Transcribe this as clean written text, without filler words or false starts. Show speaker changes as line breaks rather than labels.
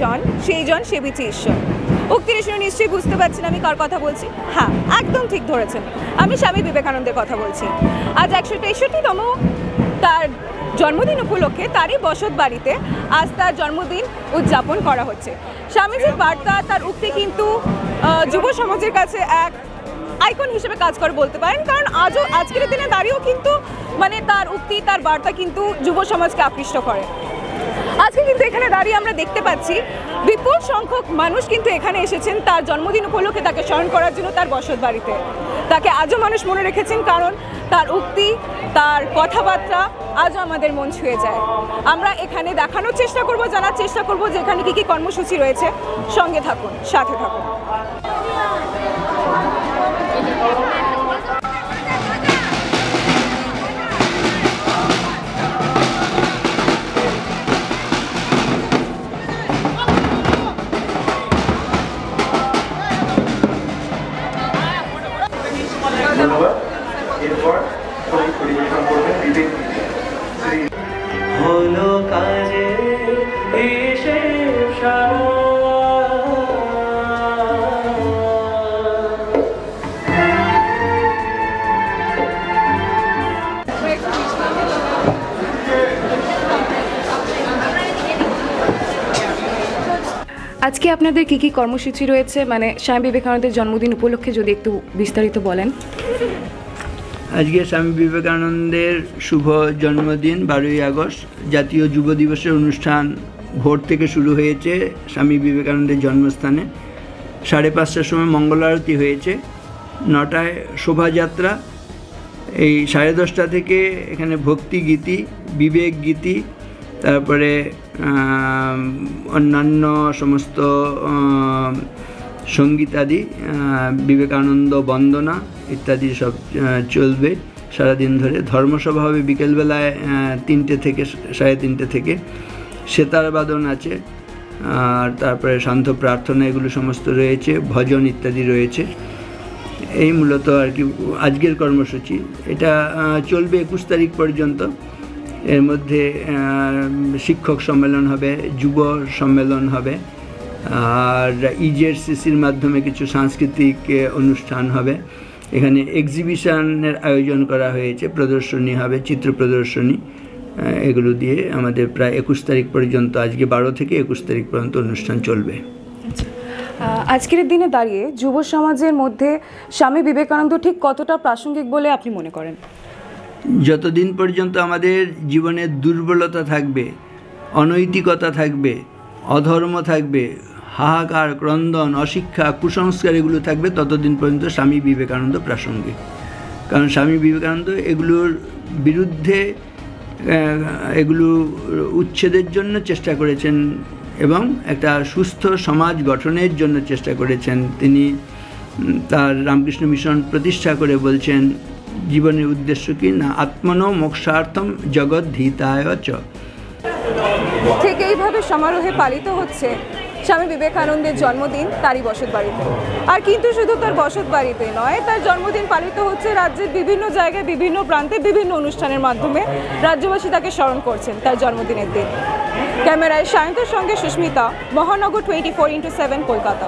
জন সেই জন সেবিছে ঈশ্বর। উক্তির শুনে নিশ্চয়ই বুঝতে পারছেন আমি কার কথা বলছি। হ্যাঁ, একদম ঠিক ধরেছেন, আমি স্বামী বিবেকানন্দের কথা বলছি। আজ 163তম তার জন্মদিন উপলক্ষে তারই বসত বাড়িতে আজ তার জন্মদিন উদযাপন করা হচ্ছে। স্বামীজির বার্তা, তার উক্তি কিন্তু যুব সমাজের কাছে এক আইকন হিসেবে কাজ করে বলতে পারেন, কারণ আজকের দিনে দাঁড়িয়েও কিন্তু মানে তার উক্তি, তার বার্তা কিন্তু যুব সমাজকে আকৃষ্ট করে। আজকে কিন্তু এখানে দাঁড়িয়ে আমরা দেখতে পাচ্ছি বিপুল সংখ্যক মানুষ কিন্তু এখানে এসেছেন তার জন্মদিন উপলক্ষে তাকে স্মরণ করার জন্য তার বসত বাড়িতে। তাকে আজও মানুষ মনে রেখেছেন, কারণ তার উক্তি, তার কথাবার্তা আজও আমাদের মন ছুঁয়ে যায়। আমরা এখানে দেখানোর চেষ্টা করব, জানার চেষ্টা করব যে এখানে কী কী কর্মসূচি রয়েছে। সঙ্গে থাকুন, সাথে থাকুন।
এরপর পরিবেশন করবেন বিবেক হলো কাজে
আজকে আপনাদের কী কী কর্মসূচি রয়েছে, মানে স্বামী বিবেকানন্দের জন্মদিন উপলক্ষে যদি একটু বিস্তারিত বলেন।
আজকে স্বামী বিবেকানন্দের শুভ জন্মদিন 12ই আগস্ট। জাতীয় যুব দিবসের অনুষ্ঠান ভোর থেকে শুরু হয়েছে স্বামী বিবেকানন্দের জন্মস্থানে। 5:30টার সময় মঙ্গল আরতি হয়েছে, 9টায় শোভাযাত্রা, এই 10:30টা থেকে এখানে ভক্তি গীতি, বিবেক গীতি, তারপরে অন্যান্য সমস্ত সঙ্গীতাদি, বিবেকানন্দ বন্দনা ইত্যাদি সব চলবে সারাদিন ধরে। ধর্মসভা হবে বিকেলবেলায় 3টে থেকে 3:30 থেকে, সেতার বাদন আছে, আর তারপরে শান্ত প্রার্থনা এগুলো সমস্ত রয়েছে, ভজন ইত্যাদি রয়েছে। এই মূলত আর কি আজকের কর্মসূচি। এটা চলবে 21 তারিখ পর্যন্ত। এর মধ্যে শিক্ষক সম্মেলন হবে, যুব সম্মেলন হবে, আর ইজেডসিসির মাধ্যমে কিছু সাংস্কৃতিক অনুষ্ঠান হবে। এখানে এক্সিবিশনের আয়োজন করা হয়েছে, প্রদর্শনী হবে, চিত্র প্রদর্শনী, এগুলো দিয়ে আমাদের প্রায় 21 তারিখ পর্যন্ত, আজকে 12 থেকে 21 তারিখ পর্যন্ত অনুষ্ঠান চলবে।
আজকের দিনে দাঁড়িয়ে যুব সমাজের মধ্যে স্বামী বিবেকানন্দ ঠিক কতটা প্রাসঙ্গিক বলে আপনি মনে করেন?
যতদিন পর্যন্ত আমাদের জীবনে দুর্বলতা থাকবে, অনৈতিকতা থাকবে, অধর্ম থাকবে, হাহাকার, ক্রন্দন, অশিক্ষা, কুসংস্কার এগুলো থাকবে, ততদিন পর্যন্ত স্বামী বিবেকানন্দ প্রাসঙ্গিক। কারণ স্বামী বিবেকানন্দ এগুলোর বিরুদ্ধে, এগুলো উচ্ছেদের জন্য চেষ্টা করেছেন এবং একটা সুস্থ সমাজ গঠনের জন্য চেষ্টা করেছেন। তিনি তার রামকৃষ্ণ মিশন প্রতিষ্ঠা করে বলছেন জীবনের উদ্দেশ্য কি না, আত্মনো মোক্ষার্থম জগদ্ধিতায় চ।
ঠিক এইভাবে সমারোহে পালিত হচ্ছে স্বামী বিবেকানন্দের জন্মদিন তারই বসত বাড়িতে। আর কিন্তু শুধু তার বসত বাড়িতে নয়, তার জন্মদিন পালিত হচ্ছে রাজ্যের বিভিন্ন জায়গায়, বিভিন্ন প্রান্তে, বিভিন্ন অনুষ্ঠানের মাধ্যমে রাজ্যবাসী তাকে স্মরণ করছেন তার জন্মদিনের দিন। ক্যামেরায় সায়ন্তর সঙ্গে সুস্মিতা, মহানগর 24x7 কলকাতা।